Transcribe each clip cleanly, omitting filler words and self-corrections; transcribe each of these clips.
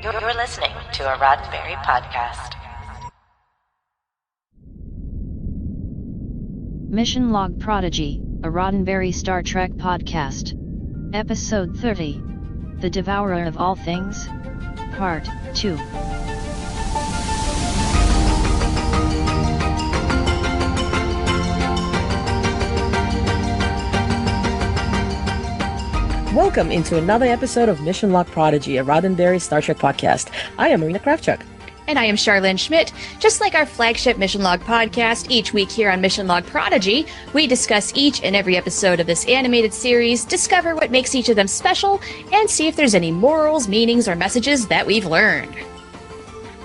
You're listening to a Roddenberry podcast. Mission Log Prodigy, a Roddenberry Star Trek podcast. Episode 30. The Devourer of All Things. Part 2. Welcome into another episode of Mission Log Prodigy, a Roddenberry Star Trek podcast. I am Marina Kravchuk. And I am Charlene Schmidt. Just like our flagship Mission Log podcast, each week here on Mission Log Prodigy, we discuss each and every episode of this animated series, discover what makes each of them special, and see if there's any morals, meanings, or messages that we've learned.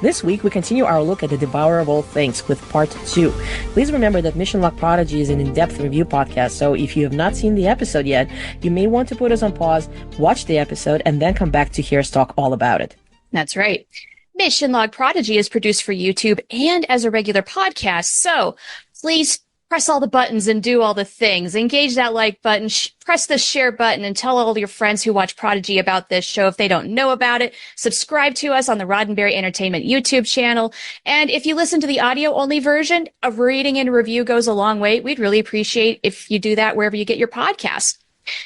This week, we continue our look at the Devourer of All Things with Part 2. Please remember that Mission Log Prodigy is an in-depth review podcast, so if you have not seen the episode yet, you may want to put us on pause, watch the episode, and then come back to hear us talk all about it. That's right. Mission Log Prodigy is produced for YouTube and as a regular podcast, so please press all the buttons and do all the things. Engage that like button, press the share button, and tell all your friends who watch Prodigy about this show if they don't know about it. Subscribe to us on the Roddenberry Entertainment YouTube channel. And if you listen to the audio-only version, a rating and review goes a long way. We'd really appreciate if you do that wherever you get your podcasts.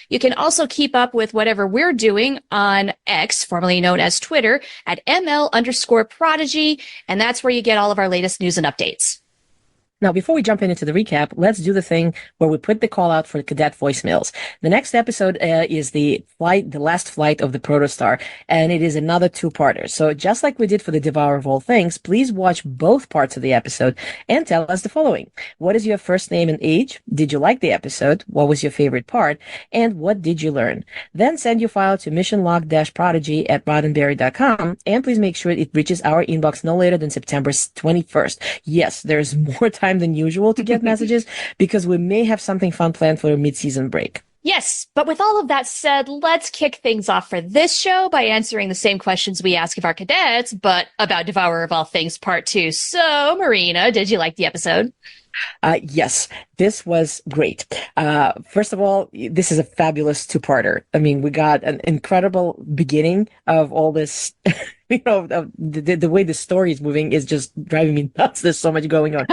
You can also keep up with whatever we're doing on X, formerly known as Twitter, at ML_Prodigy, and that's where you get all of our latest news and updates. Now, before we jump into the recap, let's do the thing where we put the call out for cadet voicemails. The next episode is the last flight of the Protostar, and it is another two-parter. So just like we did for the Devourer of All Things, please watch both parts of the episode and tell us the following. What is your first name and age? Did you like the episode? What was your favorite part? And what did you learn? Then send your file to missionlog-prodigy@roddenberry.com, and please make sure it reaches our inbox no later than September 21st. Yes, there's more time than usual to get messages because we may have something fun planned for a mid-season break. Yes, but with all of that said, let's kick things off for this show by answering the same questions we ask of our cadets, but about Devourer of All Things Part 2. So, Marina, did you like the episode? Yes, this was great. First of all, this is a fabulous two-parter. I mean, we got an incredible beginning of all this. The way the story is moving is just driving me nuts. There's so much going on.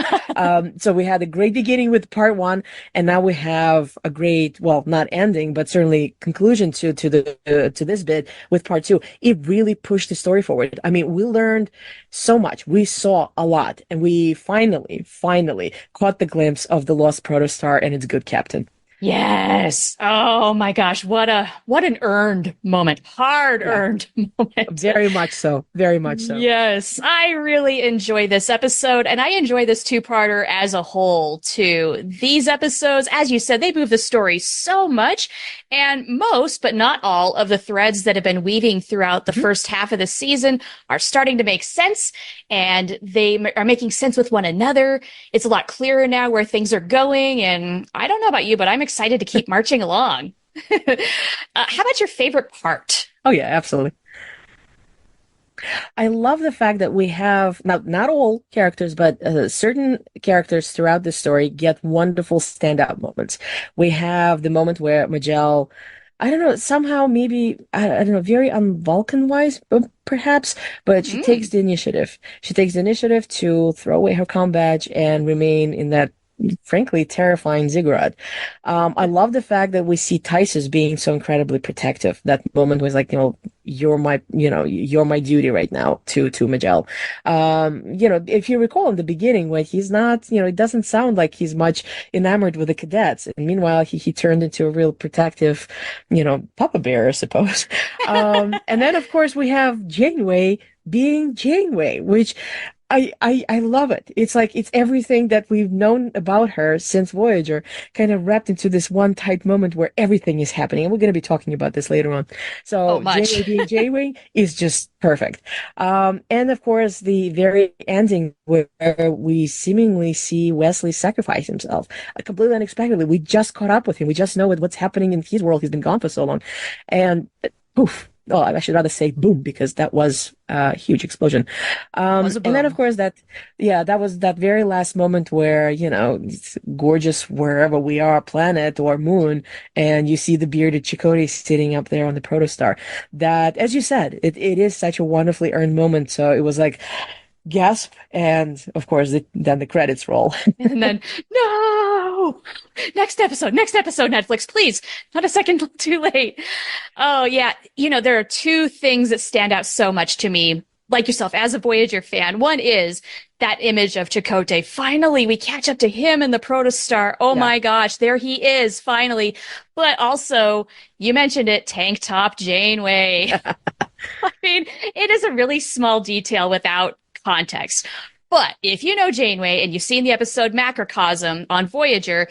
So we had a great beginning with part 1, and now we have a great, well, not ending, but certainly conclusion to this bit with part 2. It really pushed the story forward. I mean, we learned so much. We saw a lot, and we finally caught the glimpse of the lost Protostar and its good captain. Yes. Oh my gosh. What an earned moment. Hard-earned moment. Very much so. Very much so. Yes. I really enjoy this episode, and I enjoy this two-parter as a whole too. These episodes, as you said, they move the story so much, and most, but not all, of the threads that have been weaving throughout the first half of the season are starting to make sense, and they are making sense with one another. It's a lot clearer now where things are going, and I don't know about you, but I'm excited to keep marching along. How about your favorite part? Oh, yeah, absolutely. I love the fact that we have, not all characters, but certain characters throughout the story get wonderful standout moments. We have the moment where Majel, I don't know, somehow maybe, I don't know, very un-Vulcan-wise, perhaps, but she takes the initiative. She takes the initiative to throw away her comm badge and remain in that frankly terrifying ziggurat. I love the fact that we see Tysus being so incredibly protective. That moment was like, you're my duty right now to Majel. If you recall in the beginning when he's not, it doesn't sound like he's much enamored with the cadets. And meanwhile, he turned into a real protective, papa bear, I suppose. And then of course we have Janeway being Janeway, which I love it. It's like, it's everything that we've known about her since Voyager, kind of wrapped into this one tight moment where everything is happening. And we're going to be talking about this later on. So Janeway being Janeway is just perfect. And of course, the very ending where we seemingly see Wesley sacrifice himself completely unexpectedly. We just caught up with him. We just know what's happening in his world. He's been gone for so long. And poof. well, I should rather say boom, because that was a huge explosion. Was a And then, boom. of course, that was that very last moment where, it's gorgeous wherever we are, planet or moon, and you see the bearded Chakotay sitting up there on the Protostar. That, as you said, it is such a wonderfully earned moment. So it was like, gasp, and of course, then the credits roll. And then, no! Next episode, Netflix, please. Not a second too late. Oh, yeah. There are two things that stand out so much to me, like yourself, as a Voyager fan. One is that image of Chakotay. Finally, we catch up to him in the Protostar. Oh my gosh, there he is, finally. But also, you mentioned it, tank top Janeway. I mean, it is a really small detail without context. But if you know Janeway and you've seen the episode Macrocosm on Voyager,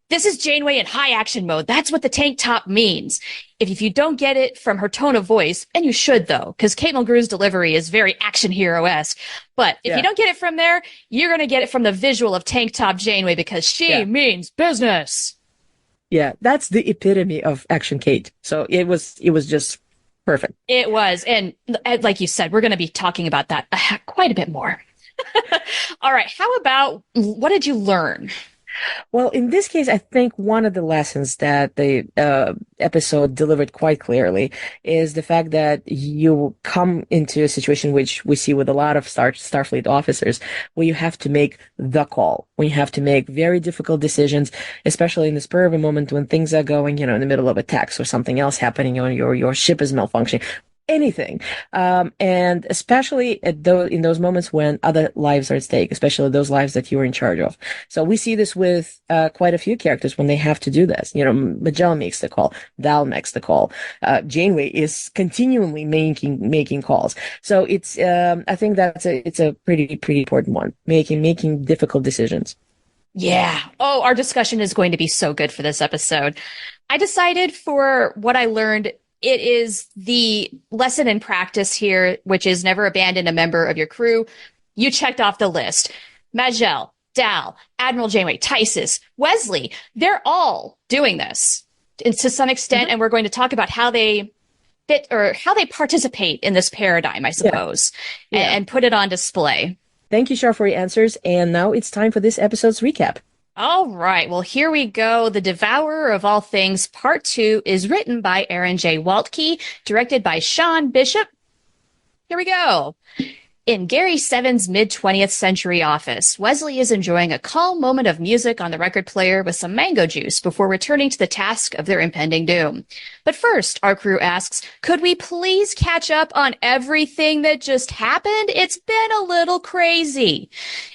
this is Janeway in high action mode. That's what the tank top means. If you don't get it from her tone of voice, and you should though, because Kate Mulgrew's delivery is very action hero-esque. But if you don't get it from there, you're going to get it from the visual of tank top Janeway, because she means business. Yeah, that's the epitome of action Kate. So it was just perfect. It was. And like you said, we're going to be talking about that quite a bit more. All right. How about, what did you learn? Well, in this case, I think one of the lessons that the episode delivered quite clearly is the fact that you come into a situation which we see with a lot of Starfleet officers, where you have to make the call, when you have to make very difficult decisions, especially in the spur of a moment when things are going, in the middle of a text or something else happening, or your ship is malfunctioning. Anything. And especially in those moments when other lives are at stake, especially those lives that you were in charge of. So we see this with quite a few characters when they have to do this. Magellan makes the call. Val makes the call. Janeway is continually making calls. So it's, I think it's a pretty important one. Making difficult decisions. Yeah. Oh, our discussion is going to be so good for this episode. I decided for what I learned, it is the lesson in practice here, which is never abandon a member of your crew. You checked off the list. Majel, Dal, Admiral Janeway, Tysus, Wesley, they're all doing this to some extent. And we're going to talk about how they fit or how they participate in this paradigm, I suppose, and put it on display. Thank you, Char, for your answers. And now it's time for this episode's recap. All right. Well, here we go. The Devourer of All Things, Part 2, is written by Aaron J. Waltke, directed by Sean Bishop. Here we go. In Gary Seven's mid-20th century office, Wesley is enjoying a calm moment of music on the record player with some mango juice before returning to the task of their impending doom. But first, our crew asks, could we please catch up on everything that just happened? It's been a little crazy.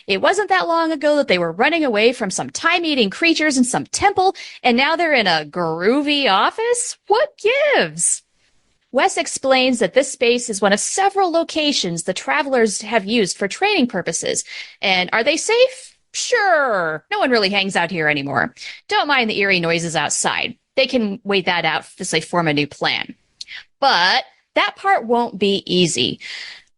It wasn't that long ago that they were running away from some time-eating creatures in some temple, and now they're in a groovy office? What gives? Wes explains that this space is one of several locations the travelers have used for training purposes. And are they safe? Sure. No one really hangs out here anymore. Don't mind the eerie noises outside. They can wait that out as they form a new plan. But that part won't be easy.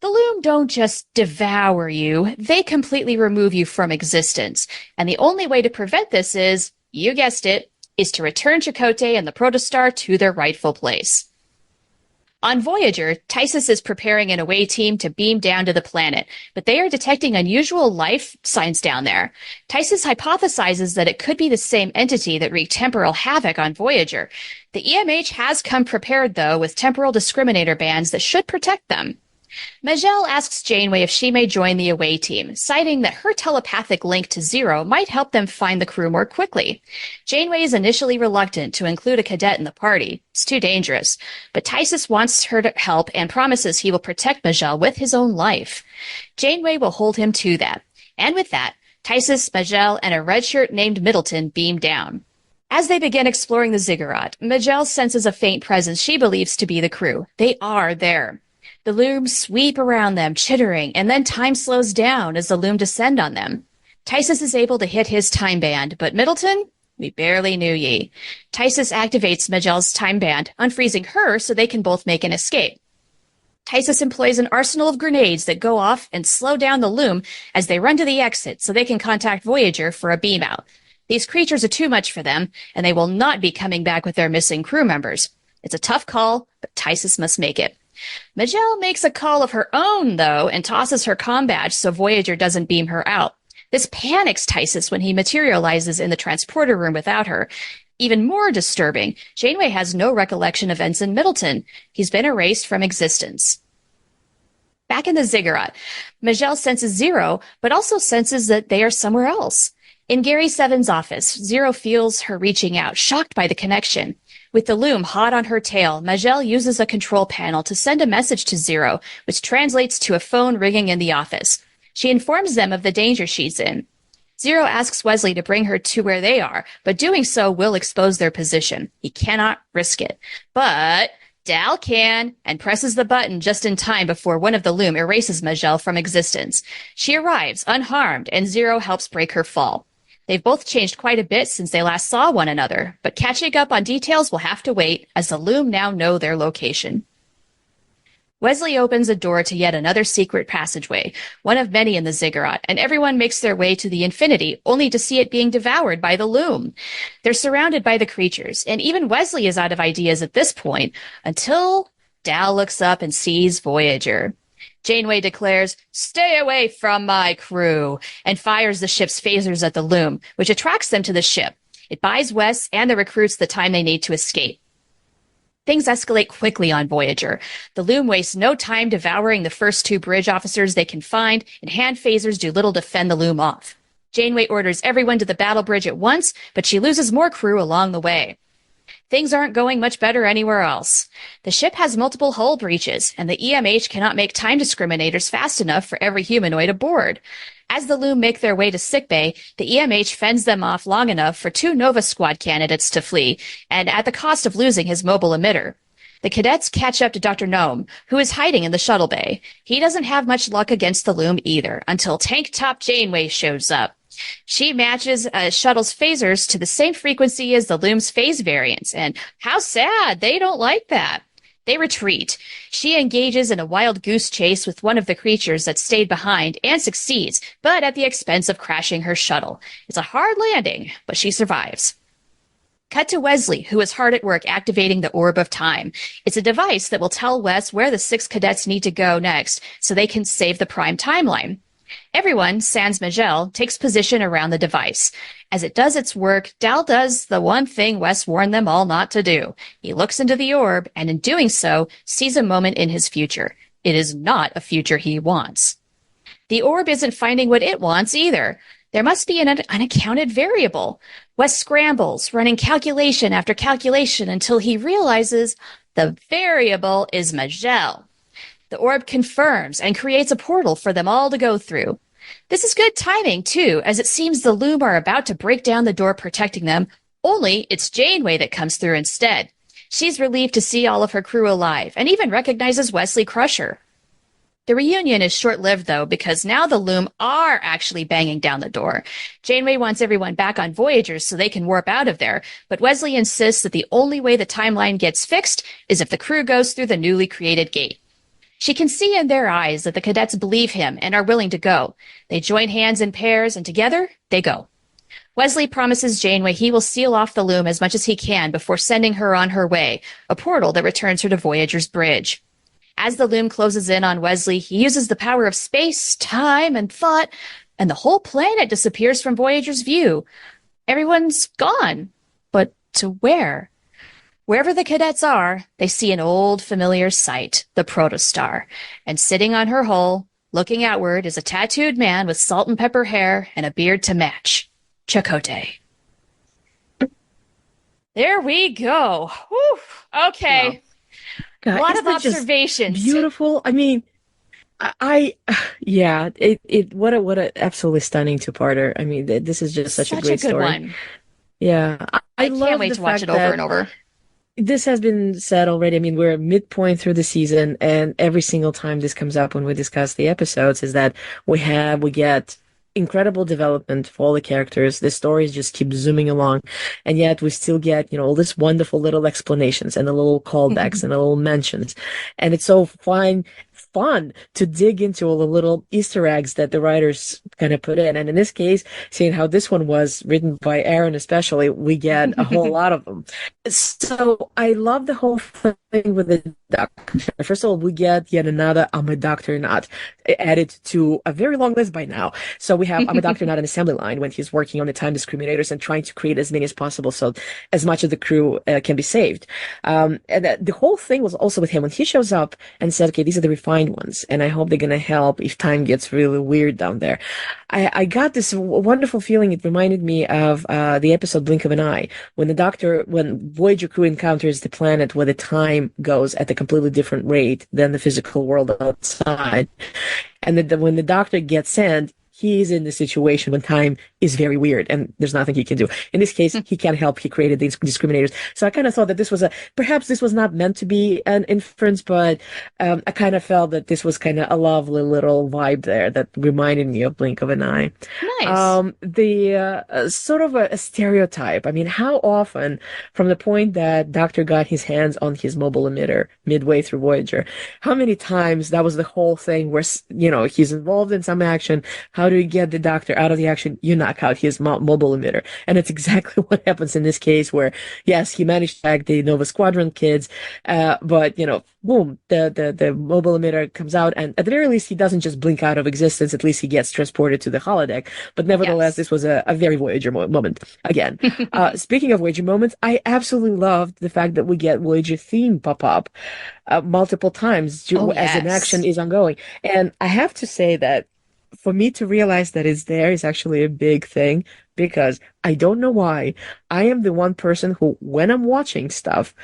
The Loom don't just devour you. They completely remove you from existence. And the only way to prevent this is, you guessed it, is to return Chakotay and the Protostar to their rightful place. On Voyager, Tysus is preparing an away team to beam down to the planet, but they are detecting unusual life signs down there. Tysus hypothesizes that it could be the same entity that wreaked temporal havoc on Voyager. The EMH has come prepared, though, with temporal discriminator bands that should protect them. Majel asks Janeway if she may join the away team, citing that her telepathic link to Zero might help them find the crew more quickly. Janeway is initially reluctant to include a cadet in the party. It's too dangerous. But Tysus wants her to help and promises he will protect Majel with his own life. Janeway will hold him to that. And with that, Tysus, Majel, and a redshirt named Middleton beam down. As they begin exploring the ziggurat, Majel senses a faint presence she believes to be the crew. They are there. The looms sweep around them, chittering, and then time slows down as the loom descend on them. Tysus is able to hit his time band, but Middleton? We barely knew ye. Tysus activates Magel's time band, unfreezing her so they can both make an escape. Tysus employs an arsenal of grenades that go off and slow down the loom as they run to the exit so they can contact Voyager for a beam out. These creatures are too much for them, and they will not be coming back with their missing crew members. It's a tough call, but Tysus must make it. Majel makes a call of her own, though, and tosses her comm badge so Voyager doesn't beam her out. This panics Tysus when he materializes in the transporter room without her. Even more disturbing, Janeway has no recollection of Ensign Middleton. He's been erased from existence. Back in the ziggurat, Majel senses Zero, but also senses that they are somewhere else. In Gary Seven's office, Zero feels her reaching out, shocked by the connection. With the loom hot on her tail, Majel uses a control panel to send a message to Zero, which translates to a phone ringing in the office. She informs them of the danger she's in. Zero asks Wesley to bring her to where they are, but doing so will expose their position. He cannot risk it. But Dal can, and presses the button just in time before one of the loom erases Majel from existence. She arrives, unharmed, and Zero helps break her fall. They've both changed quite a bit since they last saw one another, but catching up on details will have to wait, as the loom now know their location. Wesley opens a door to yet another secret passageway, one of many in the ziggurat, and everyone makes their way to the Infinity, only to see it being devoured by the loom. They're surrounded by the creatures, and even Wesley is out of ideas at this point, until Dal looks up and sees Voyager. Janeway declares, "Stay away from my crew," and fires the ship's phasers at the loom, which attracts them to the ship. It buys Wes and the recruits the time they need to escape. Things escalate quickly on Voyager. The loom wastes no time devouring the first two bridge officers they can find, and hand phasers do little to fend the loom off. Janeway orders everyone to the battle bridge at once, but she loses more crew along the way. Things aren't going much better anywhere else. The ship has multiple hull breaches, and the EMH cannot make time discriminators fast enough for every humanoid aboard. As the loom make their way to sickbay, the EMH fends them off long enough for two Nova Squad candidates to flee, and at the cost of losing his mobile emitter. The cadets catch up to Dr. Gnome, who is hiding in the shuttle bay. He doesn't have much luck against the loom either, until Tank Top Janeway shows up. She matches shuttle's phasers to the same frequency as the loom's phase variants, and how sad, they don't like that. They retreat. She engages in a wild goose chase with one of the creatures that stayed behind and succeeds, but at the expense of crashing her shuttle. It's a hard landing, but she survives. Cut to Wesley, who is hard at work activating the Orb of Time. It's a device that will tell Wes where the 6 cadets need to go next so they can save the Prime timeline. Everyone, sans Majel, takes position around the device. As it does its work, Dal does the one thing Wes warned them all not to do. He looks into the orb, and in doing so, sees a moment in his future. It is not a future he wants. The orb isn't finding what it wants either. There must be an unaccounted variable. Wes scrambles, running calculation after calculation until he realizes the variable is Majel. The orb confirms and creates a portal for them all to go through. This is good timing, too, as it seems the loom are about to break down the door protecting them, only it's Janeway that comes through instead. She's relieved to see all of her crew alive, and even recognizes Wesley Crusher. The reunion is short-lived, though, because now the loom are actually banging down the door. Janeway wants everyone back on Voyager so they can warp out of there, but Wesley insists that the only way the timeline gets fixed is if the crew goes through the newly created gate. She can see in their eyes that the cadets believe him and are willing to go. They join hands in pairs, and together, they go. Wesley promises Janeway he will seal off the loom as much as he can before sending her on her way, a portal that returns her to Voyager's bridge. As the loom closes in on Wesley, he uses the power of space, time, and thought, and the whole planet disappears from Voyager's view. Everyone's gone. But to where? Wherever the cadets are, they see an old familiar sight, the Protostar, and sitting on her hull, looking outward, is a tattooed man with salt and pepper hair and a beard to match. Chakotay. There we go. Whew. Okay. Wow. God, a lot of observations. Beautiful. I mean, what a absolutely stunning two-parter. I mean, this is just such a great good story. One. Yeah. I can't wait to watch it over and over. This has been said already. I mean, we're midpoint through the season, and every single time this comes up when we discuss the episodes is that we get incredible development for all the characters. The stories just keep zooming along, and yet we still get, all this wonderful little explanations and the little callbacks and the little mentions. And it's so fine. fun to dig into all the little Easter eggs that the writers kind of put in. And in this case, seeing how this one was written by Aaron especially, we get a whole lot of them. So I love the whole thing with the doctor. First of all, we get yet another I'm a doctor not added to a very long list by now. So we have I'm a doctor not an assembly line when he's working on the time discriminators and trying to create as many as possible so as much of the crew can be saved. And the whole thing was also with him when he shows up and said, okay, these are the refined ones, and I hope they're going to help if time gets really weird down there. I got this wonderful feeling. It reminded me of the episode Blink of an Eye, when Voyager crew encounters the planet where the time goes at a completely different rate than the physical world outside. And when the doctor gets sent, he's in the situation when time is very weird and there's nothing he can do. In this case, he can't help. He created these discriminators. So I kind of thought that perhaps this was not meant to be an inference, but I kind of felt that this was kind of a lovely little vibe there that reminded me of Blink of an Eye. Nice. The sort of a stereotype. I mean, how often from the point that Doctor got his hands on his mobile emitter midway through Voyager, how many times that was the whole thing where, he's involved in some action. How do you get the doctor out of the action? You knock out his mobile emitter. And it's exactly what happens in this case where, yes, he managed to act the Nova Squadron kids, but, boom, the mobile emitter comes out, and at the very least, he doesn't just blink out of existence. At least he gets transported to the holodeck. But nevertheless, This was a very Voyager moment. Again, speaking of Voyager moments, I absolutely loved the fact that we get Voyager theme pop up multiple times as an action is ongoing. And I have to say that for me to realize that it's there is actually a big thing, because I don't know why. I am the one person who, when I'm watching stuff,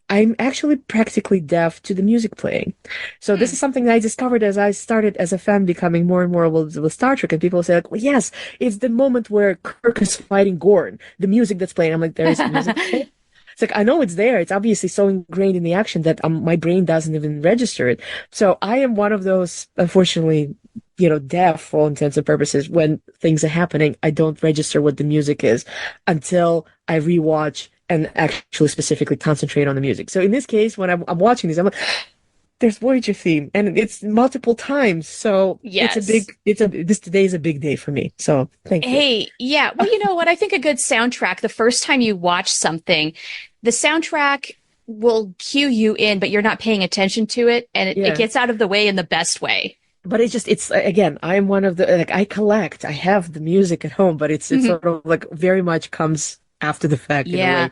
I'm actually practically deaf to the music playing. So this is something that I discovered as I started as a fan becoming more and more with Star Trek, and people say like, well, yes, it's the moment where Kirk is fighting Gorn, the music that's playing. I'm like, there is music playing? It's like, I know it's there. It's obviously so ingrained in the action that my brain doesn't even register it. So I am one of those, unfortunately, deaf for all intents and purposes. When things are happening, I don't register what the music is until I rewatch and actually specifically concentrate on the music. So in this case, when I'm watching these, I'm like, there's Voyager theme, and it's multiple times. So today is a big day for me. So thank you. Hey, yeah. Well, you know what? I think a good soundtrack, the first time you watch something, the soundtrack will cue you in, but you're not paying attention to it, and it gets out of the way in the best way. But it's again, I'm one of the, I have the music at home, but it's sort of like very much comes after the fact in a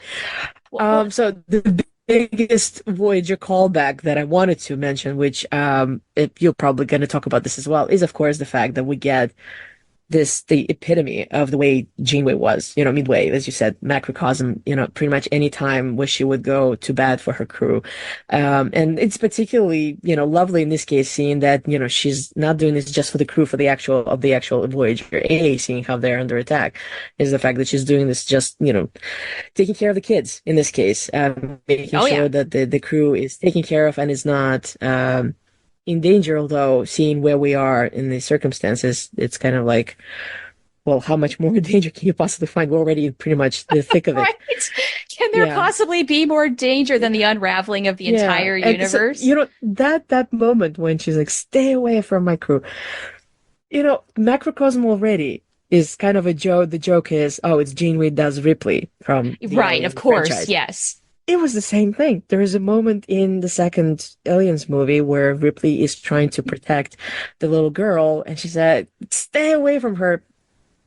way. So the biggest Voyager callback that I wanted to mention, which you're probably going to talk about this as well, is of course the fact that we get the epitome of the way Janeway was, midway, as you said, macrocosm, pretty much any time where she would go to bat for her crew. And it's particularly, lovely in this case, seeing that, she's not doing this just for the crew, for the actual Voyager seeing how they're under attack, is the fact that she's doing this just, taking care of the kids in this case, making sure that the crew is taken care of and is not, in danger, although seeing where we are in the circumstances, it's kind of like, well, how much more danger can you possibly find? We're already in pretty much the thick of it. Right? Can there possibly be more danger than the unraveling of the entire universe? So, that moment when she's like, stay away from my crew. Macrocosm already is kind of a joke. The joke is, it's Janeway does Ripley from the Right, of course, franchise. yes. It was the same thing. There is a moment in the second Aliens movie where Ripley is trying to protect the little girl, and she said, stay away from her.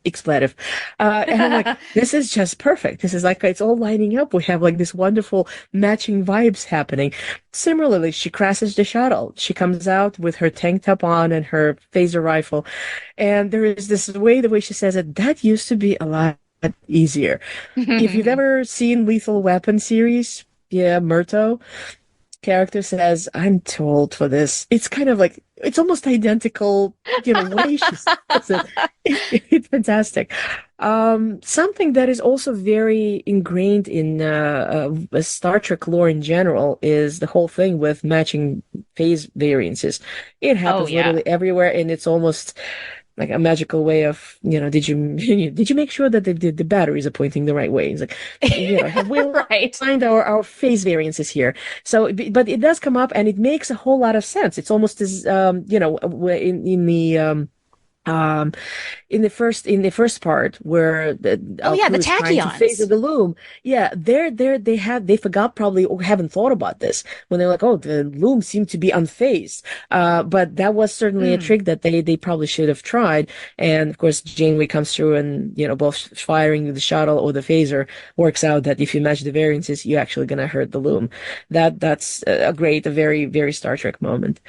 Expletive. And I'm like, this is just perfect. This is like, it's all lining up. We have like this wonderful matching vibes happening. Similarly, she crashes the shuttle. She comes out with her tank top on and her phaser rifle. And there is this way, the way she says it, that used to be a lot easier. If you've ever seen Lethal Weapon series, Murto character says, I'm too old for this. It's kind of like, it's almost identical, way she says it. It's fantastic. Something that is also very ingrained in Star Trek lore in general is the whole thing with matching phase variances. It happens literally everywhere, and it's almost like a magical way of, did you did you make sure that the batteries are pointing the right way? It's like, have we Right. find our phase variances here? So, but it does come up, and it makes a whole lot of sense. It's almost as, um, in the first part where our yeah, crew the is trying to phase tachyons. the loom, yeah, they forgot probably or haven't thought about this when they're like, oh, the loom seemed to be unfazed. But that was certainly a trick that they probably should have tried. And of course, Janeway comes through, and both firing the shuttle or the phaser works out that if you match the variances, you're actually gonna hurt the loom. That's a very very Star Trek moment.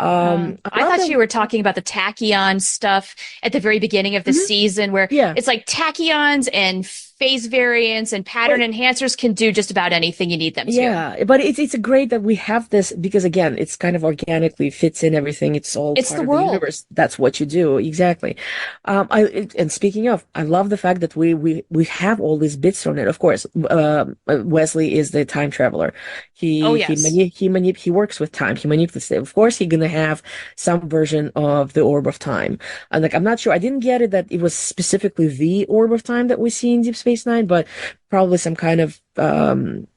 I thought you were talking about the tachyon stuff at the very beginning of the season, where Yeah. it's like tachyons and phase variants and pattern enhancers can do just about anything you need them to. Yeah, but it's great that we have this because again, it's kind of organically fits in everything. It's all It's part the of world. the universe. That's what you do exactly. And speaking of, I love the fact that we have all these bits on it. Of course, Wesley is the time traveler. Oh, yes. He works with time. He manipulates it. Of course, he's gonna have some version of the orb of time. And like, I'm not sure. I didn't get it that it was specifically the orb of time that we see in Deep Space Nine, but probably some kind of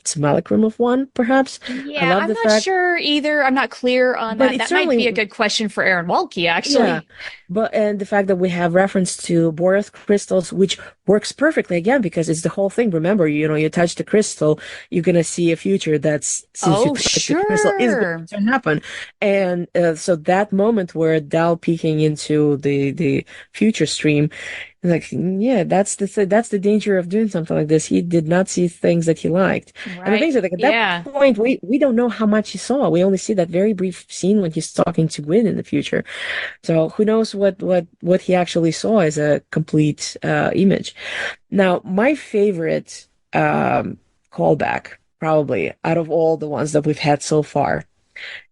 simulacrum of one, perhaps. Yeah, I'm not sure either. I'm not clear on But that. it That might certainly- be a good question for Aaron Walke, actually. Yeah, and the fact that we have reference to Boreath crystals, which works perfectly again because it's the whole thing. Remember, you touch the crystal, you're gonna see a future that's since you touch the crystal is going to happen, and so that moment where Dal peeking into the future stream. Like, yeah, that's the danger of doing something like this. He did not see things that he liked. Right. And the things that at that point, we don't know how much he saw. We only see that very brief scene when he's talking to Gwyn in the future. So who knows what he actually saw as a complete image. Now, my favorite callback, probably out of all the ones that we've had so far,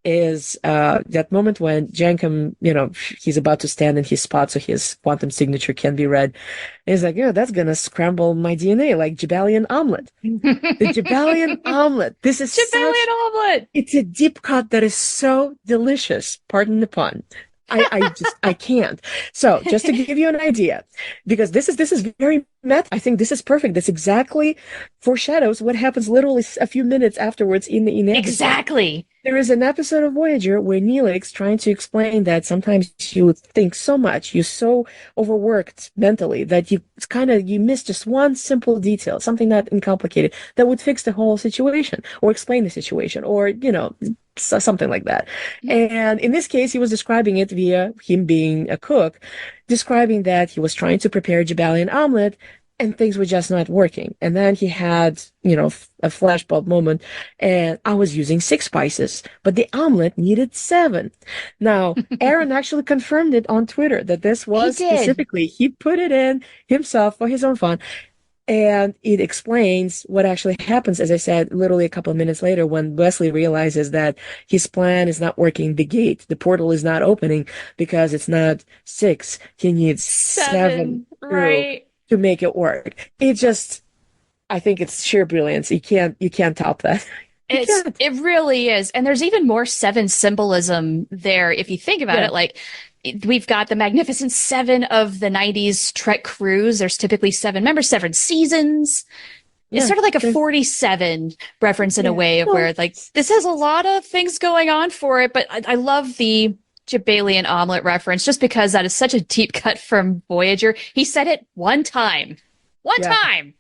is that moment when Jankum, he's about to stand in his spot so his quantum signature can be read. And he's like, that's gonna scramble my DNA like Jabalian omelet. The Jabalian omelet. This is Jabalian omelet. It's a deep cut that is so delicious. Pardon the pun. I can't. So just to give you an idea, because this is very meta. I think this is perfect. This exactly foreshadows what happens literally a few minutes afterwards in the episode. Exactly. There is an episode of Voyager where Neelix's trying to explain that sometimes you think so much, you're so overworked mentally that you miss just one simple detail, something not uncomplicated, that would fix the whole situation or explain the situation or, something like that. And in this case, he was describing it via him being a cook, describing that he was trying to prepare Jabalian omelet and things were just not working. And then he had, a flashbulb moment, and I was using 6 spices, but the omelet needed 7. Now, Aaron actually confirmed it on Twitter that this was specifically, he put it in himself for his own fun. And it explains what actually happens, as I said, literally a couple of minutes later when Wesley realizes that his plan is not working. The gate, the portal is not opening because it's not 6. He needs 7 right, to make it work. I think it's sheer brilliance. You can't top that. It really is. And there's even more 7 symbolism there if you think about it. Like, we've got the Magnificent 7 of the 90s Trek crews. There's typically 7 members, 7 seasons. It's sort of like a 47 reference in a way of where, like, this has a lot of things going on for it. But I love the Jabalian omelet reference just because that is such a deep cut from Voyager. He said it one time. One time.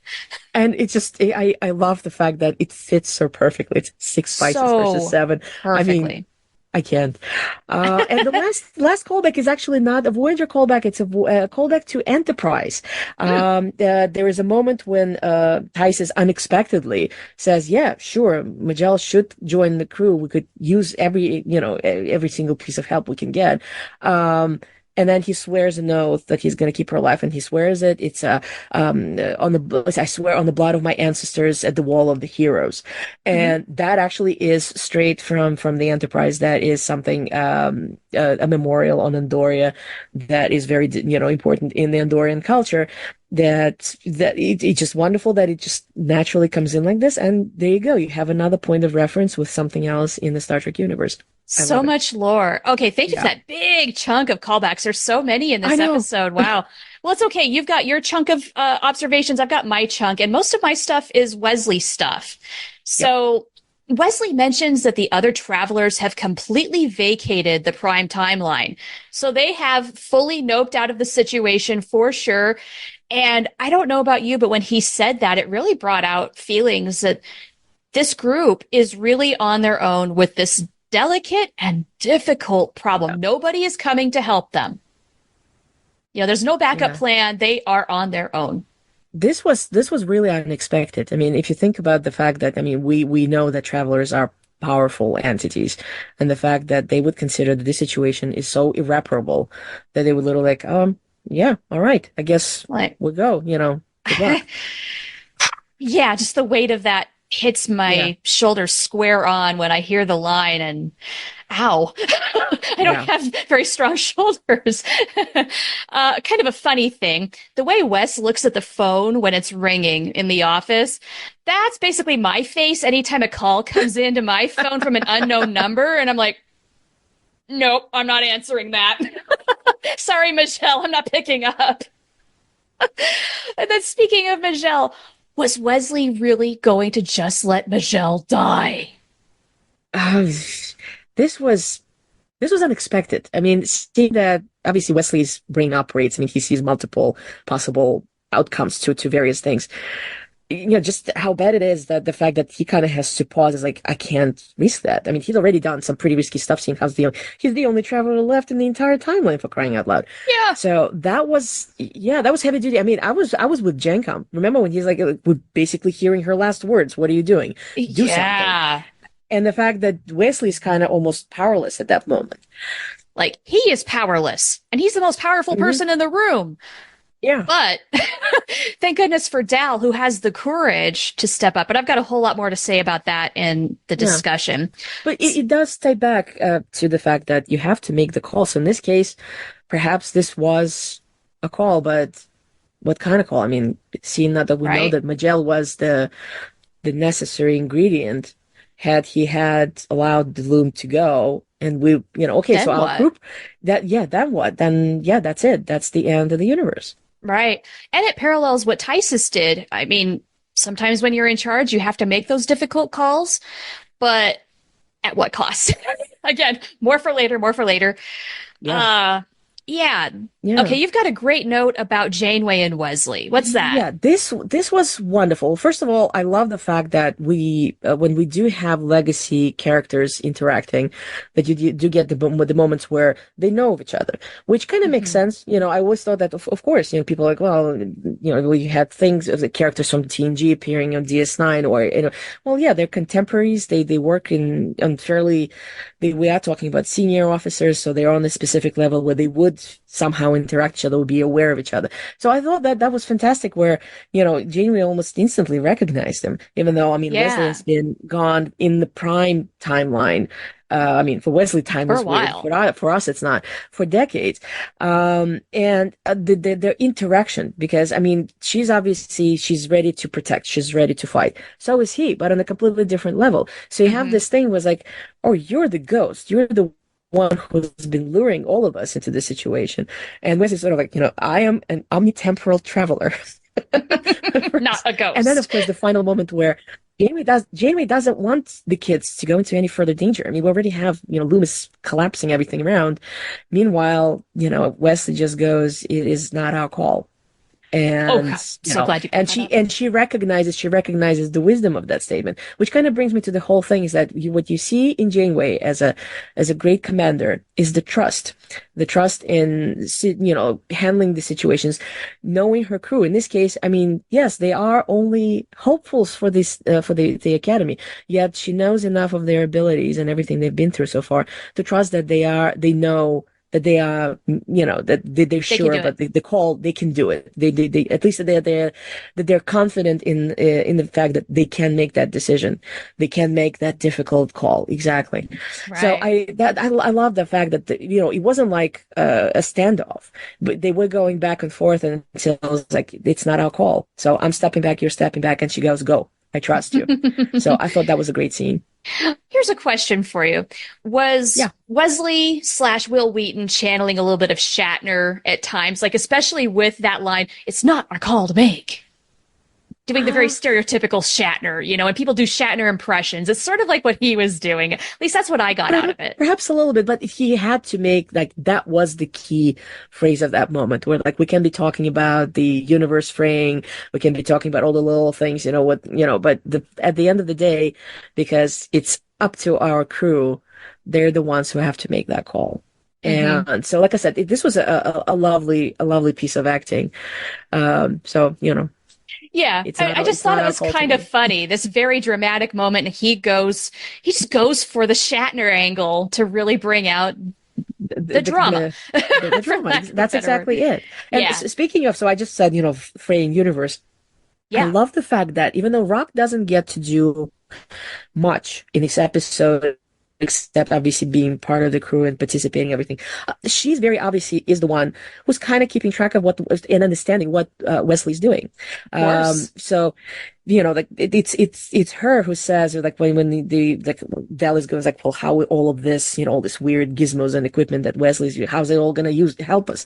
And it's just, I love the fact that it fits so perfectly. It's 6 spices versus 7. Perfectly. I mean, I can't. And the last callback is actually not a Voyager callback. It's a callback to Enterprise. There is a moment when Tysus unexpectedly says, "Yeah, sure, Majel should join the crew. We could use every single piece of help we can get." And then he swears an oath that he's going to keep her alive, and he swears it. It's I swear on the blood of my ancestors at the wall of the heroes, and that actually is straight from the Enterprise. That is something a memorial on Andoria that is very important in the Andorian culture. That it's just wonderful that it just naturally comes in like this, and there you go. You have another point of reference with something else in the Star Trek universe. So much lore. Okay, thank you for Yeah. that big chunk of callbacks. There's so many in I this know. episode. Wow. Well, it's okay. You've got your chunk of observations. I've got my chunk, and most of my stuff is Wesley stuff. So Wesley mentions that the other travelers have completely vacated the prime timeline. So they have fully noped out of the situation for sure. And I don't know about you, but when he said that, it really brought out feelings that this group is really on their own with this delicate and difficult problem. Nobody is coming to help them. There's no backup plan. They are on their own. This was really unexpected. I mean, if you think about the fact that, I mean, we know that travelers are powerful entities, and the fact that they would consider that this situation is so irreparable that they would literally like, yeah, all right, I guess we'll go, good luck. Yeah, just the weight of that hits my shoulder square on when I hear the line, and ow, I don't have very strong shoulders. Kind of a funny thing. The way Wes looks at the phone when it's ringing in the office, that's basically my face anytime a call comes into my phone from an unknown number. And I'm like, nope, I'm not answering that. Sorry, Michelle, I'm not picking up. And then speaking of Michelle, was Wesley really going to just let Michelle die? This was unexpected. I mean, seeing that obviously Wesley's brain operates, I mean, he sees multiple possible outcomes to various things. Just how bad it is, that the fact that he kind of has to pause is like, I can't risk that. I mean, he's already done some pretty risky stuff, seeing he's the only traveler left in the entire timeline, for crying out loud. Yeah. So that was heavy duty. I mean, I was with Gencom. Remember when he's like, we're basically hearing her last words. What are you doing? Do something. And the fact that Wesley's kind of almost powerless at that moment. Like, he is powerless, and he's the most powerful person in the room. Yeah. But thank goodness for Dal, who has the courage to step up. But I've got a whole lot more to say about that in the discussion. But it does tie back to the fact that you have to make the call. So in this case, perhaps this was a call, but what kind of call? I mean, seeing that we know that Majel was the necessary ingredient, had he allowed the loom to go, and we, okay, then so our what? group, then what? Then, that's it. That's the end of the universe. Right. And it parallels what Tysus did. I mean, sometimes when you're in charge, you have to make those difficult calls, but at what cost? Again, more for later. Yeah. Yeah. Okay, you've got a great note about Janeway and Wesley. What's that? Yeah, this was wonderful. First of all, I love the fact that we, when we do have legacy characters interacting, that you do get the moments where they know of each other, which kind of makes sense. I always thought that, of course, people are like, well, we had things of the characters from TNG appearing on DS9, or, well, yeah, they're contemporaries. They work on fairly, we are talking about senior officers, so they're on a specific level where they would somehow interact each other, would be aware of each other. So I thought that was fantastic, where, Janeway almost instantly recognized him, even though, I mean, Wesley has been gone in the prime timeline. I mean, for Wesley, time is weird. For us, it's not. For decades. And their interaction, because, I mean, she's ready to protect. She's ready to fight. So is he, but on a completely different level. So you have this thing was like, oh, you're the ghost. You're the one who's been luring all of us into this situation. And Wesley's sort of like, I am an omnitemporal traveler. Not a ghost. And then, of course, the final moment where Janeway doesn't want the kids to go into any further danger. I mean, we already have, Loomis collapsing everything around. Meanwhile, Wesley just goes, it is not our call. And glad you she recognizes the wisdom of that statement, which kind of brings me to the whole thing, is that what you see in Janeway as a great commander is the trust in handling the situations, knowing her crew. In this case, I mean, yes, they are only hopefuls for this for the academy, yet she knows enough of their abilities and everything they've been through so far to trust that they know that they are, that they're sure, but the call, they can do it. They at least they're confident in the fact that they can make that decision. They can make that difficult call. Exactly. Right. So I love the fact that, it wasn't like a standoff, but they were going back and forth until it was like, it's not our call. So I'm stepping back, you're stepping back. And she goes, go. I trust you. So I thought that was a great scene. Here's a question for you. Was Yeah. Wesley / Will Wheaton channeling a little bit of Shatner at times, like especially with that line, "It's not our call to make"? Doing the very stereotypical Shatner, and people do Shatner impressions. It's sort of like what he was doing. At least that's what I got out of it. Perhaps a little bit, but he had to make, like, that was the key phrase of that moment, where, like, we can be talking about the universe fraying, we can be talking about all the little things, but at the end of the day, because it's up to our crew, they're the ones who have to make that call. Mm-hmm. And so, like I said, this was a lovely piece of acting. Yeah, I just thought it was kind of funny. This very dramatic moment, and he just goes for the Shatner angle to really bring out the drama. The drama. That's exactly it. And Yeah. Speaking of, so I just said, fraying universe. Yeah. I love the fact that even though Rock doesn't get to do much in this episode, except obviously being part of the crew and participating in everything, she's very obviously is the one who's kind of keeping track of what and understanding what Wesley's doing. So, like it's her who says, or like when the like Dallas goes like, well, how all of this, all this weird gizmos and equipment that Wesley's, how's it all going to help us?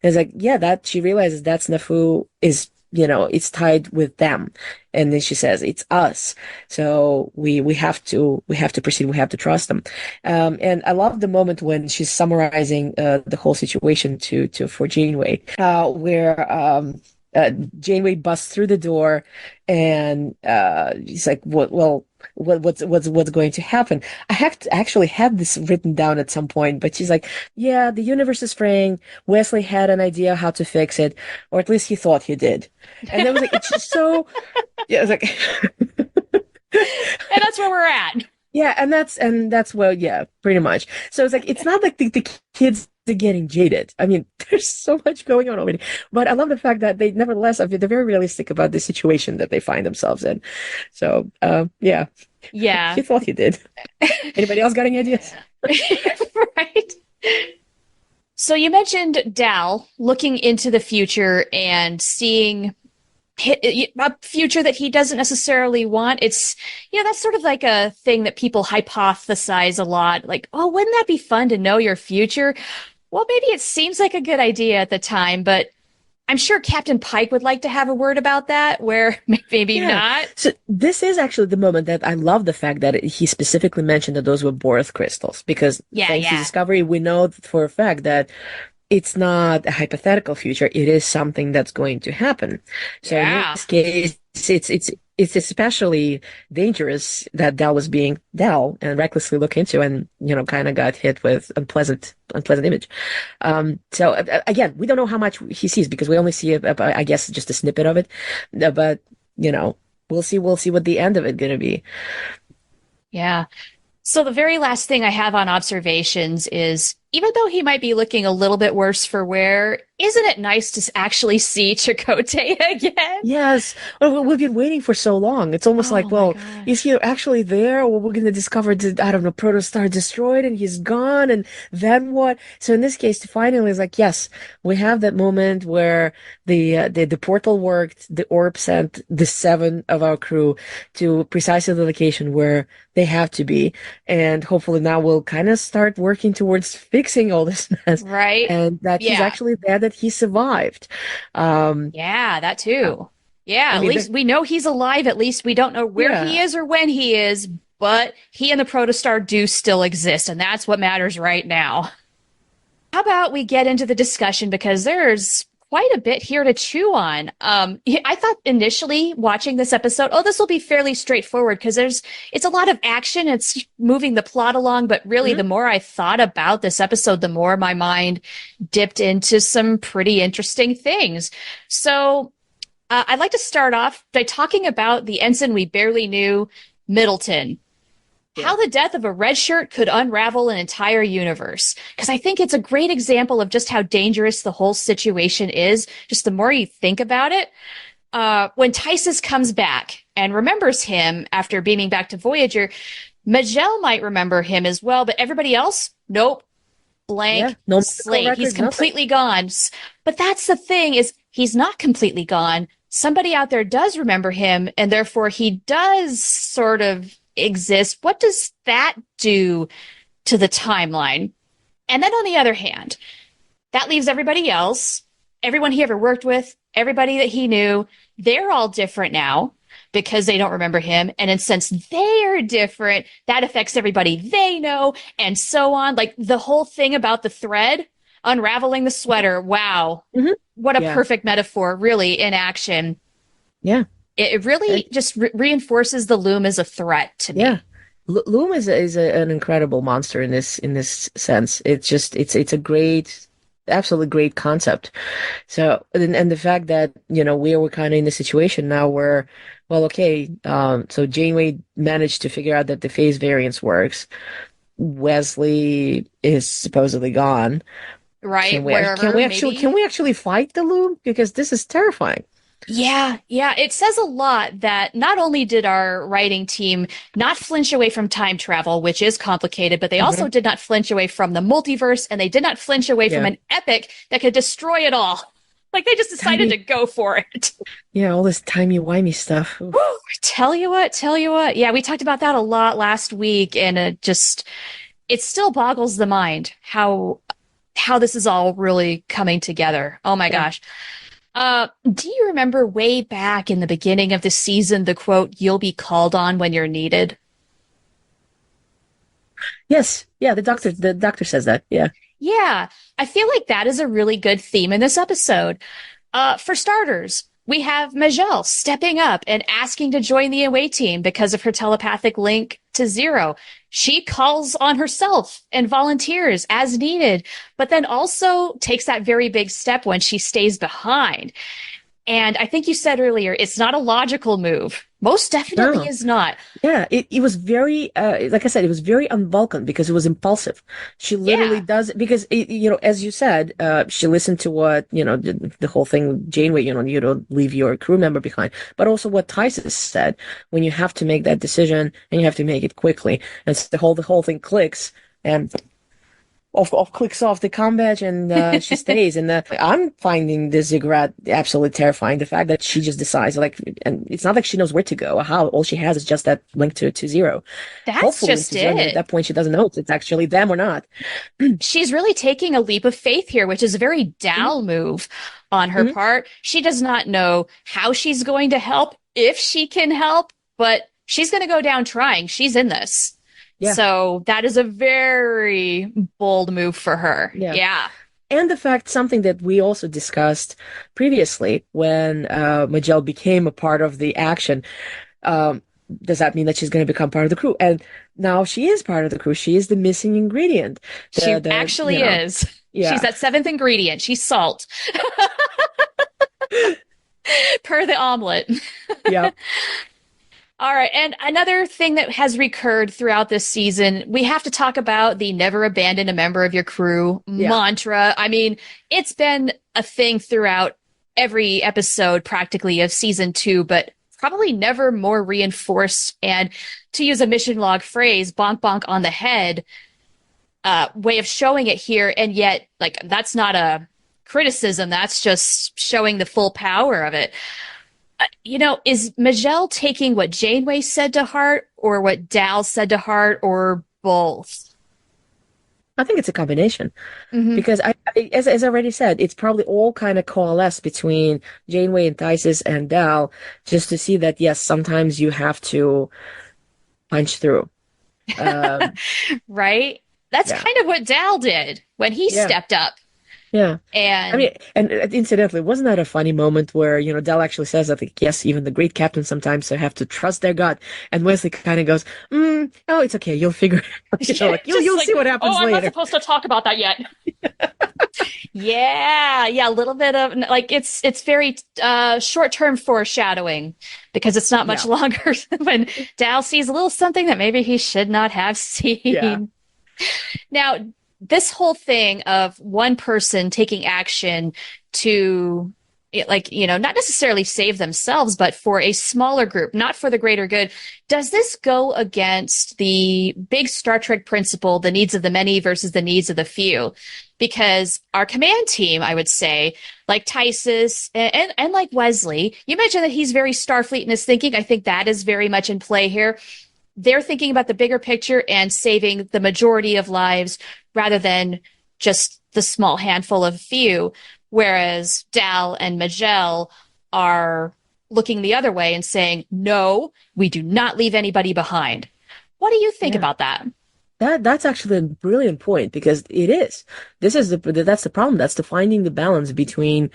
And it's like, yeah, that she realizes that Snafu is, it's tied with them. And then she says, it's us. So we have to proceed. We have to trust them. And I love the moment when she's summarizing, the whole situation for Janeway, where, Janeway busts through the door and, he's like, what's going to happen? I actually had this written down at some point, but she's like, yeah, the universe is fraying. Wesley had an idea how to fix it, or at least he thought he did. And it was like, it's just so, yeah, it was like, and that's where we're at. Yeah. And that's well, yeah, pretty much. So it's like, it's not like the kids are getting jaded. I mean, there's so much going on already, but I love the fact that they nevertheless, they're very realistic about the situation that they find themselves in. So, yeah. Yeah. He thought he did. Anybody else got any ideas? Right. So you mentioned Dal looking into the future and seeing a future that he doesn't necessarily want. It's, that's sort of like a thing that people hypothesize a lot. Like, oh, wouldn't that be fun to know your future? Well, maybe it seems like a good idea at the time, but I'm sure Captain Pike would like to have a word about that, where maybe not. So this is actually the moment that I love the fact that he specifically mentioned that those were Borth crystals, because thanks to Discovery, we know for a fact that it's not a hypothetical future. It is something that's going to happen. So in this case, it's especially dangerous that Dal was being Dal and recklessly looked into and, kind of got hit with unpleasant image. So again, we don't know how much he sees because we only see, I guess, just a snippet of it. But, we'll see what the end of it going to be. Yeah. So the very last thing I have on observations is, even though he might be looking a little bit worse for wear, isn't it nice to actually see Chakotay again? Yes. Well, we've been waiting for so long. It's almost like, well, is he actually there? Or we're going to discover, Protostar destroyed and he's gone. And then what? So in this case, finally, it's like, yes, we have that moment where the portal worked, the orb sent the 7 of our crew to precisely the location where they have to be. And hopefully now we'll kind of start working towards fixing all this mess. Right. And that he's actually there, that he survived. Yeah, that too. Yeah, at least we know he's alive. At least we don't know where he is or when he is, but he and the Protostar do still exist, and that's what matters right now. How about we get into the discussion, because there's quite a bit here to chew on. I thought initially watching this episode, this will be fairly straightforward because it's a lot of action. It's moving the plot along, but really the more I thought about this episode, the more my mind dipped into some pretty interesting things. So I'd like to start off by talking about the ensign we barely knew, Middleton. How the death of a red shirt could unravel an entire universe. Because I think it's a great example of just how dangerous the whole situation is, just the more you think about it. When Tysus comes back and remembers him after beaming back to Voyager, Majel might remember him as well, but everybody else, nope. Blank slate. He's completely gone. But that's the thing, is he's not completely gone. Somebody out there does remember him, and therefore he does sort of exists, what does that do to the timeline? And then on the other hand, that leaves everybody else, everyone he ever worked with, everybody that he knew, they're all different now because they don't remember him. And then since they are different, that affects everybody they know, and so on. Like the whole thing about the thread unraveling the sweater. Wow. Mm-hmm. What a perfect metaphor, really, in action. Yeah. It really just reinforces the loom as a threat to me. Yeah. Loom is an incredible monster in this sense. It's a great, absolutely great concept. So, and the fact that, we were kind of in a situation now where, well, okay, so Janeway managed to figure out that the phase variance works. Wesley is supposedly gone. Right. Can we actually fight the loom? Because this is terrifying. Yeah. It says a lot that not only did our writing team not flinch away from time travel, which is complicated, but they also did not flinch away from the multiverse, and they did not flinch away from an epic that could destroy it all. Like they just decided to go for it. Yeah, all this timey-wimey stuff. Woo, tell you what. Yeah, we talked about that a lot last week, and it still boggles the mind how this is all really coming together. Oh my gosh. Do you remember way back in the beginning of the season, the quote, "You'll be called on when you're needed"? Yes. Yeah, the doctor says that. Yeah. Yeah. I feel like that is a really good theme in this episode. For starters, we have Majel stepping up and asking to join the away team because of her telepathic link to Zero. She calls on herself and volunteers as needed, but then also takes that very big step when she stays behind. And I think you said earlier, it's not a logical move. Most definitely is not. Yeah, it was very, like I said, it was very un-Vulcan because it was impulsive. She literally does, because, as you said, she listened to what, the whole thing, Janeway, you don't leave your crew member behind, but also what Tysus said, when you have to make that decision and you have to make it quickly. And so the whole thing clicks, and clicks off the combat, and she stays. And I'm finding the ziggurat absolutely terrifying. The fact that she just decides, and it's not like she knows where to go or how. All she has is just that link to Zero. That's Hopefully just it. At that point, she doesn't know if it's actually them or not. She's really taking a leap of faith here, which is a very Dal move on her part. She does not know how she's going to help, if she can help, but she's going to go down trying. She's in this. Yeah. So that is a very bold move for her. Yeah. And the fact, something that we also discussed previously when Majel became a part of the action, does that mean that she's going to become part of the crew? And now she is part of the crew. She is the missing ingredient. She actually is. Yeah. She's that seventh ingredient. She's salt. Per the omelet. Yeah. All right. And another thing that has recurred throughout this season, we have to talk about the never abandon a member of your crew mantra. I mean, it's been a thing throughout every episode practically of season 2, but probably never more reinforced. And to use a mission log phrase, bonk bonk on the head, way of showing it here. And yet, that's not a criticism. That's just showing the full power of it. Is Majel taking what Janeway said to heart, or what Dal said to heart, or both? I think it's a combination, because as I already said, it's probably all kind of coalesced between Janeway and Tysus and Dal, just to see that, yes, sometimes you have to punch through. Right? That's kind of what Dal did when he stepped up. Yeah. And I mean, and incidentally, wasn't that a funny moment where, Dal actually says that, yes, even the great captains sometimes have to trust their gut. And Wesley kind of goes, oh, it's okay. You'll figure it out. You'll see what happens later. I'm not supposed to talk about that yet. Yeah. A little bit of, it's very short-term foreshadowing, because it's not much longer when Dal sees a little something that maybe he should not have seen. Yeah. Now, this whole thing of one person taking action to, not necessarily save themselves, but for a smaller group, not for the greater good. Does this go against the big Star Trek principle, the needs of the many versus the needs of the few? Because our command team, I would say, like Tysus and like Wesley, you mentioned that he's very Starfleet in his thinking. I think that is very much in play here. they're thinking about the bigger picture and saving the majority of lives rather than just the small handful of few, whereas Dal and Majel are looking the other way and saying, no, we do not leave anybody behind. What do you think about that? That's actually a brilliant point, because it is. That's the problem. That's the finding the balance between,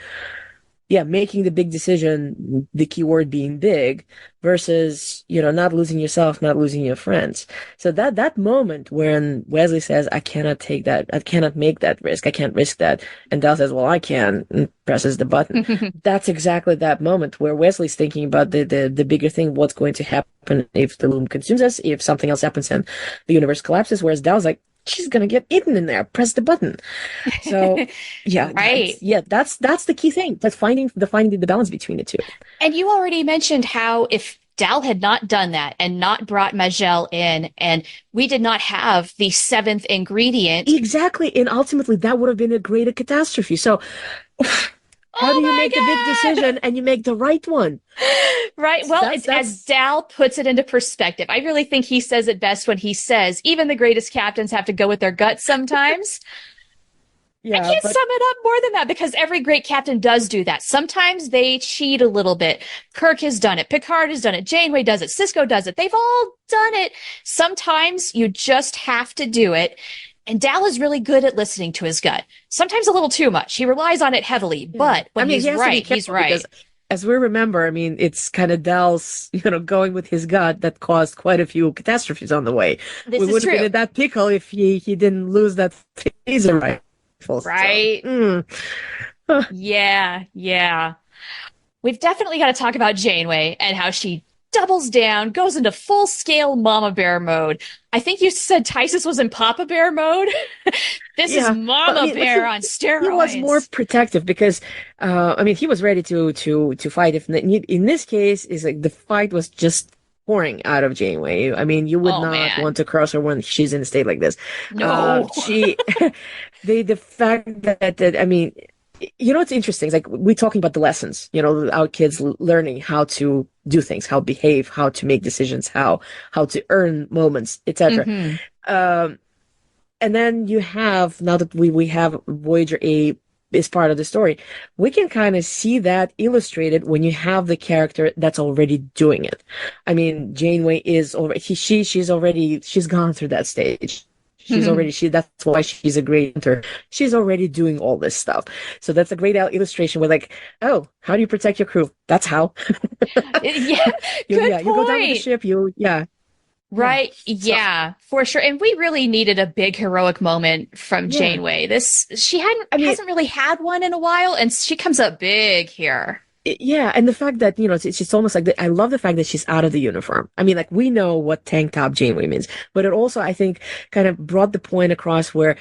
making the big decision, the key word being big, versus, not losing yourself, not losing your friends. So that moment when Wesley says, I cannot take that, I cannot make that risk, I can't risk that, and Dal says, well, I can, and presses the button. That's exactly that moment where Wesley's thinking about the bigger thing, what's going to happen if the loom consumes us, if something else happens and the universe collapses, whereas Dal's like, she's gonna get eaten in there. Press the button. So, right. That's the key thing. That's finding the balance between the two. And you already mentioned how if Dal had not done that and not brought Majel in, and we did not have the seventh ingredient, exactly, and ultimately that would have been a greater catastrophe. So. How do you make the big decision and you make the right one? Right. Well, as Dal puts it into perspective, I really think he says it best when he says, even the greatest captains have to go with their guts sometimes. I can't sum it up more than that, because every great captain does do that. Sometimes they cheat a little bit. Kirk has done it. Picard has done it. Janeway does it. Sisko does it. They've all done it. Sometimes you just have to do it. And Dal is really good at listening to his gut. Sometimes a little too much. He relies on it heavily, but when he's right, he's right. Because, as we remember, it's kind of Dal's, going with his gut that caused quite a few catastrophes on the way. This we is would true. have been in that pickle if he didn't lose that phaser rifle. Right. So, Yeah. We've definitely got to talk about Janeway and how she doubles down, goes into full-scale Mama Bear mode. I think you said Tysus was in Papa Bear mode. This is Mama Bear on steroids. He was more protective because, he was ready to fight. If in this case, is like the fight was just pouring out of Janeway. You would not want to cross her when she's in a state like this. No, the fact that it's interesting. It's like we're talking about the lessons, our kids learning how to do things, how to behave, how to make decisions, how to earn moments, etc. And then you have, now that we have Voyager A is part of the story, we can kind of see that illustrated when you have the character that's already doing it. Janeway is already, she's gone through that stage. She's already, that's why she's a great hunter. She's already doing all this stuff. So that's a great illustration where like, oh, how do you protect your crew? That's how. Good point. You go down with the ship, Right. Yeah, for sure. And we really needed a big heroic moment from Janeway. She hasn't really had one in a while, and she comes up big here. Yeah, and the fact that, it's almost like I love the fact that she's out of the uniform. We know what tank top Janeway means, but it also, I think, kind of brought the point across where,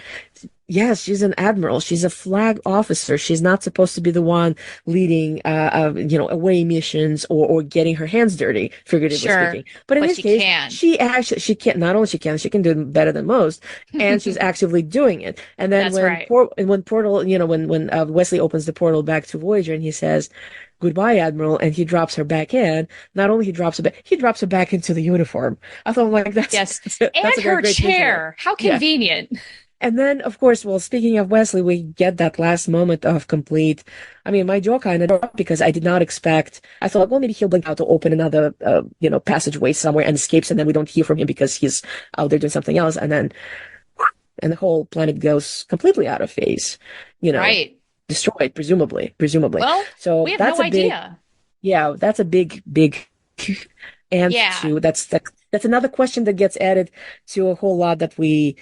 yes, she's an admiral. She's a flag officer. She's not supposed to be the one leading, away missions or getting her hands dirty, figuratively speaking. But in this case, she can. Not only she can do it better than most, and she's actively doing it. And then when Wesley opens the portal back to Voyager and he says, "Goodbye, Admiral," and he drops her back in. Not only he drops her back into the uniform. I thought, that's and her chair. How convenient. Yeah. And then, of course, speaking of Wesley, we get that last moment of complete. My jaw kind of dropped because I did not expect. I thought, well, maybe he'll blink out to open another, passageway somewhere and escapes, and then we don't hear from him because he's out there doing something else, and then, and the whole planet goes completely out of phase. Right. Destroyed, presumably. Well, so we have that's no idea. That's a big answer. That's another question that gets added to a whole lot that we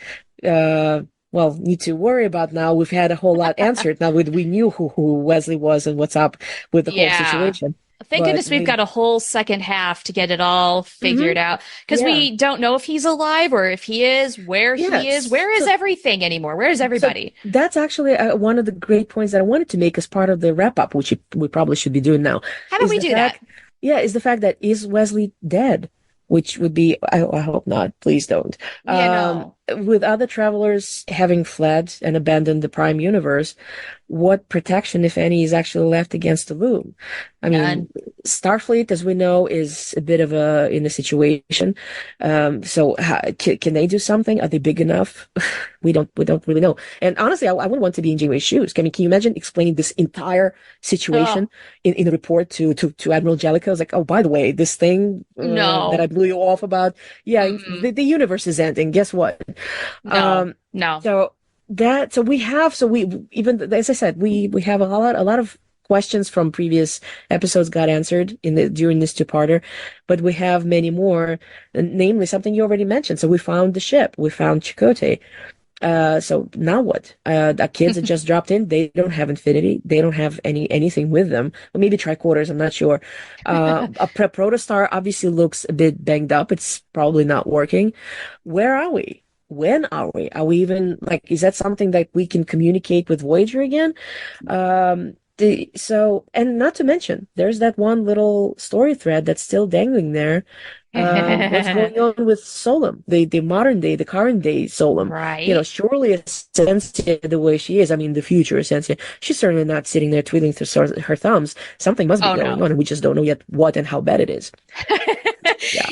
need to worry about now. We've had a whole lot answered. Now we knew who Wesley was and what's up with the whole situation. Thank goodness we've got a whole second half to get it all figured out, because we don't know if he's alive or if he is, where he is, where is everything anymore? Where is everybody? So that's actually one of the great points that I wanted to make as part of the wrap up, which we probably should be doing now. How do we do that? Yeah, is the fact that is Wesley dead? Which would be, I hope not. Please don't. with other travelers having fled and abandoned the Prime universe, what protection, if any, is actually left against the Loom? I mean, Starfleet, as we know, is a bit of in a situation. So can they do something? Are they big enough? We don't really know. And honestly, I wouldn't want to be in Janeway's shoes. Can you imagine explaining this entire situation in a report to Admiral Jellicoe? It's like, oh, by the way, this thing that I blew you off about, the universe is ending. Guess what? No. So we even as I said, we have a lot of questions from previous episodes got answered during this two-parter, but we have many more, namely something you already mentioned. So we found the ship, we found Chakotay. So now what? The kids that just dropped in, they don't have Infinity. They don't have anything with them. Or maybe tricorders, I'm not sure. A Protostar obviously looks a bit banged up. It's probably not working. Where are we? When are we? Are we even, is that something that we can communicate with Voyager again? And not to mention, there's that one little story thread that's still dangling there. What's going on with Solum, the modern day, the current day Solum? Right. Surely Essentia, the way she is, I mean, the future Essentia, she's certainly not sitting there twiddling through her thumbs. Something must be going on, and we just don't know yet what and how bad it is.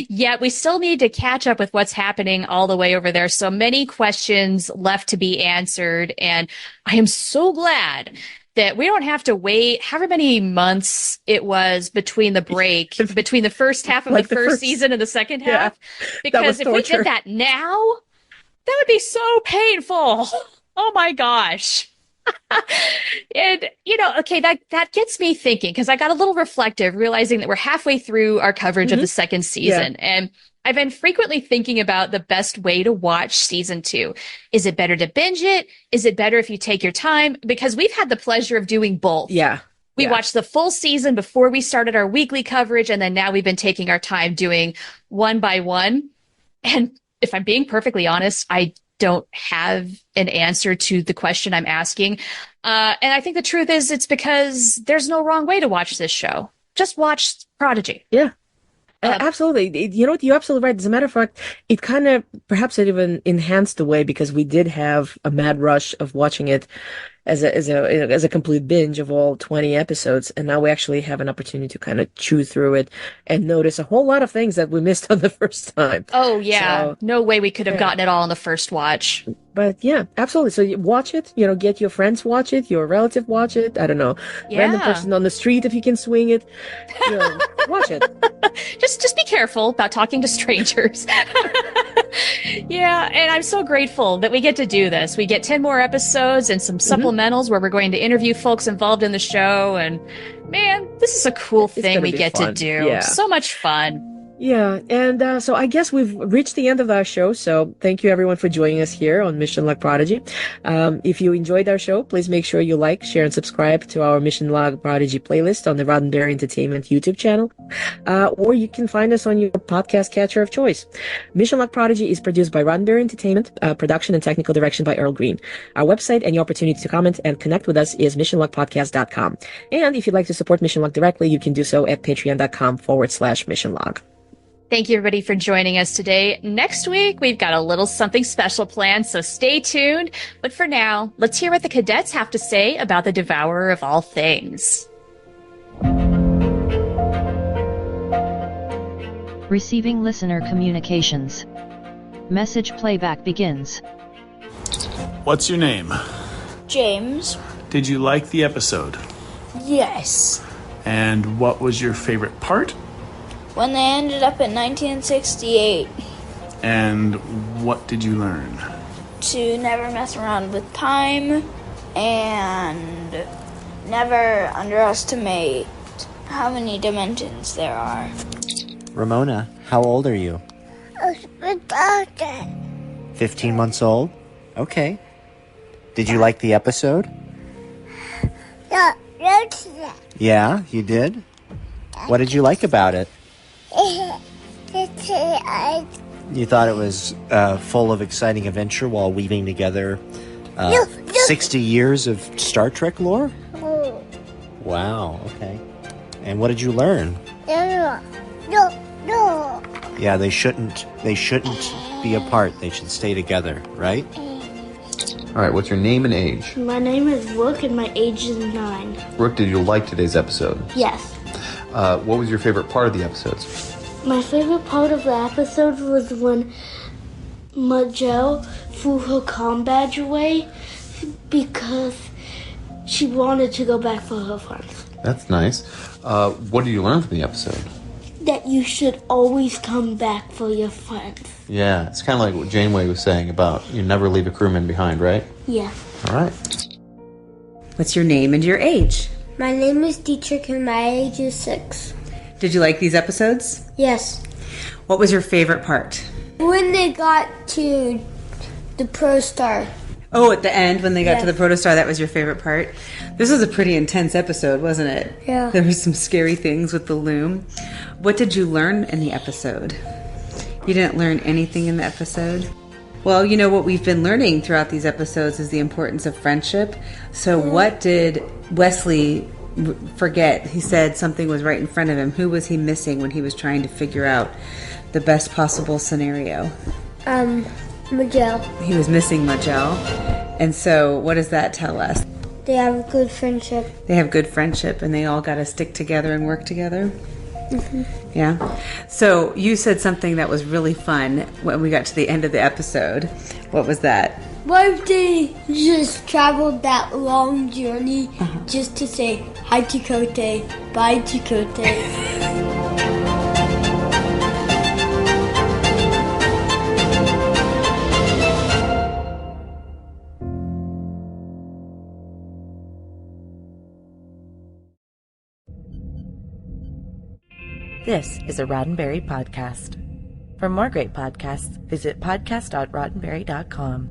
Yeah, we still need to catch up with what's happening all the way over there. So many questions left to be answered. And I am so glad that we don't have to wait however many months it was between the break, between the first half of the first season and the second half. Because if we did that now, that would be so painful. Oh my gosh. And, that gets me thinking, because I got a little reflective, realizing that we're halfway through our coverage of the second season. Yeah. And I've been frequently thinking about the best way to watch season 2. Is it better to binge it? Is it better if you take your time? Because we've had the pleasure of doing both. Yeah. We watched the full season before we started our weekly coverage. And then now we've been taking our time doing one by one. And if I'm being perfectly honest, I don't have an answer to the question I'm asking. And I think the truth is it's because there's no wrong way to watch this show. Just watch Prodigy. Yeah. Absolutely. You're absolutely right. As a matter of fact, it kind of, perhaps it even enhanced the way, because we did have a mad rush of watching it as a complete binge of all 20 episodes. And now we actually have an opportunity to kind of chew through it and notice a whole lot of things that we missed on the first time. Oh, yeah. So, no way we could have gotten it all on the first watch. But yeah, absolutely. So you watch it, get your friends watch it, your relative watch it. I don't know, random person on the street if you can swing it, watch it. Just be careful about talking to strangers. Yeah, and I'm so grateful that we get to do this. We get 10 more episodes and some supplementals where we're going to interview folks involved in the show. And man, this is a cool thing we get to do. Yeah. So much fun. Yeah, and so I guess we've reached the end of our show, so thank you everyone for joining us here on Mission Log Prodigy. If you enjoyed our show, please make sure you like, share, and subscribe to our Mission Log Prodigy playlist on the Roddenberry Entertainment YouTube channel, or you can find us on your podcast catcher of choice. Mission Log Prodigy is produced by Roddenberry Entertainment, production and technical direction by Earl Green. Our website and your opportunity to comment and connect with us is missionlogpodcast.com. And if you'd like to support Mission Log directly, you can do so at patreon.com/missionlog. Thank you, everybody, for joining us today. Next week, we've got a little something special planned, so stay tuned. But for now, let's hear what the cadets have to say about the Devourer of All Things. Receiving listener communications. Message playback begins. What's your name? James. Did you like the episode? Yes. And what was your favorite part? When they ended up in 1968. And what did you learn? To never mess around with time and never underestimate how many dimensions there are. Ramona, how old are you? 15 months old? Okay. Did you like the episode? Yeah, you did? What did you like about it? You thought it was full of exciting adventure while weaving together 60 years of Star Trek lore? Wow, okay. And what did you learn? No. Yeah, they shouldn't be apart. They should stay together, right? All right, what's your name and age? My name is Rook and my age is 9. Rook, did you like today's episode? Yes. What was your favorite part of the episodes? My favorite part of the episode was when Majel threw her comm badge away because she wanted to go back for her friends. That's nice. What did you learn from the episode? That you should always come back for your friends. Yeah, it's kind of like what Janeway was saying about you never leave a crewman behind, right? Yeah. All right. What's your name and your age? My name is Dietrich and my age is 6. Did you like these episodes? Yes. What was your favorite part? When they got to the Protostar. Oh, at the end when they got to the Protostar, that was your favorite part? This was a pretty intense episode, wasn't it? Yeah. There were some scary things with the loom. What did you learn in the episode? You didn't learn anything in the episode? Well, you know what we've been learning throughout these episodes is the importance of friendship. So what did Wesley forget? He said something was right in front of him. Who was he missing when he was trying to figure out the best possible scenario? Majel. He was missing Majel. And so what does that tell us? They have a good friendship. They have good friendship and they all got to stick together and work together? Mm-hmm. Yeah. So you said something that was really fun when we got to the end of the episode. What was that? What if they just traveled that long journey just to say hi to Kote, bye to Kote? This is a Roddenberry podcast. For more great podcasts, visit podcast.roddenberry.com.